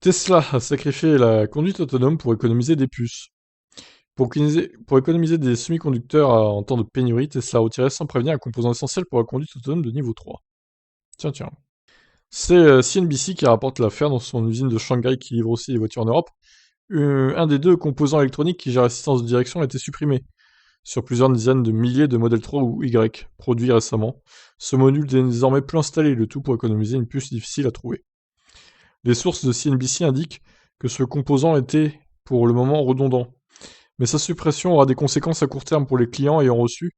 Tesla a sacrifié la conduite autonome pour économiser des puces. Pour économiser des semi-conducteurs en temps de pénurie, Tesla a retiré sans prévenir un composant essentiel pour la conduite autonome de niveau 3. Tiens, tiens. C'est CNBC qui rapporte l'affaire dans son usine de Shanghai qui livre aussi les voitures en Europe. Un des deux composants électroniques qui gère l'assistance de direction a été supprimé sur plusieurs dizaines de milliers de Model 3 ou Y produits récemment. Ce module est désormais plus installé, le tout pour économiser une puce difficile à trouver. Les sources de CNBC indiquent que ce composant était, pour le moment, redondant. Mais sa suppression aura des conséquences à court terme pour les clients ayant reçu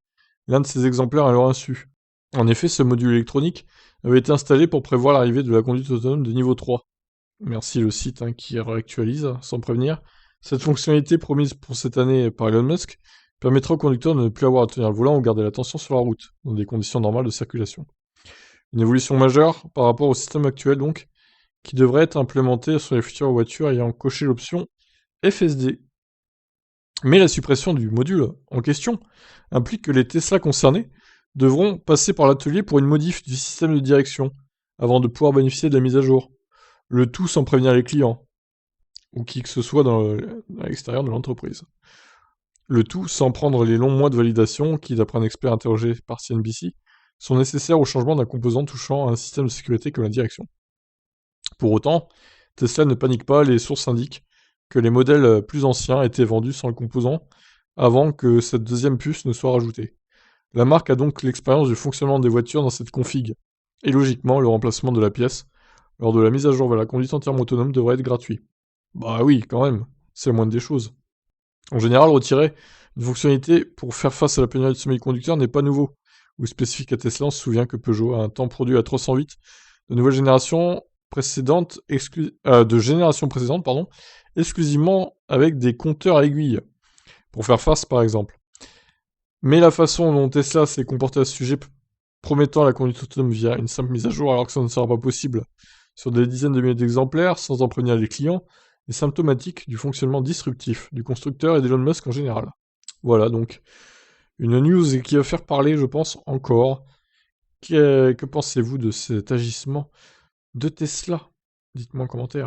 l'un de ces exemplaires à leur insu. En effet, ce module électronique avait été installé pour prévoir l'arrivée de la conduite autonome de niveau 3. Merci le site qui réactualise sans prévenir. Cette fonctionnalité promise pour cette année par Elon Musk permettra aux conducteurs de ne plus avoir à tenir le volant ou garder l'attention sur la route, dans des conditions normales de circulation. Une évolution majeure par rapport au système actuel donc, qui devrait être implémenté sur les futures voitures ayant coché l'option FSD. Mais la suppression du module en question implique que les Tesla concernés devront passer par l'atelier pour une modif du système de direction, avant de pouvoir bénéficier de la mise à jour. Le tout sans prévenir les clients, ou qui que ce soit à l'extérieur de l'entreprise. Le tout sans prendre les longs mois de validation qui, d'après un expert interrogé par CNBC, sont nécessaires au changement d'un composant touchant à un système de sécurité comme la direction. Pour autant, Tesla ne panique pas, les sources indiquent que les modèles plus anciens étaient vendus sans le composant avant que cette deuxième puce ne soit rajoutée. La marque a donc l'expérience du fonctionnement des voitures dans cette config, et logiquement, le remplacement de la pièce lors de la mise à jour vers la conduite entièrement autonome devrait être gratuit. Bah oui, quand même, c'est la moindre des choses. En général, retirer une fonctionnalité pour faire face à la pénurie de semi-conducteurs n'est pas nouveau, ou spécifique à Tesla. On se souvient que Peugeot a un temps produit à 308 de nouvelle génération de génération précédente, exclusivement avec des compteurs à aiguilles, pour faire face par exemple. Mais la façon dont Tesla s'est comporté à ce sujet, promettant la conduite autonome via une simple mise à jour alors que ça ne sera pas possible sur des dizaines de milliers d'exemplaires, sans en prévenir les clients, est symptomatique du fonctionnement disruptif du constructeur et d'Elon Musk en général. Voilà donc une news qui va faire parler, je pense, encore. Que pensez-vous de cet agissement de Tesla? Dites-moi en commentaire.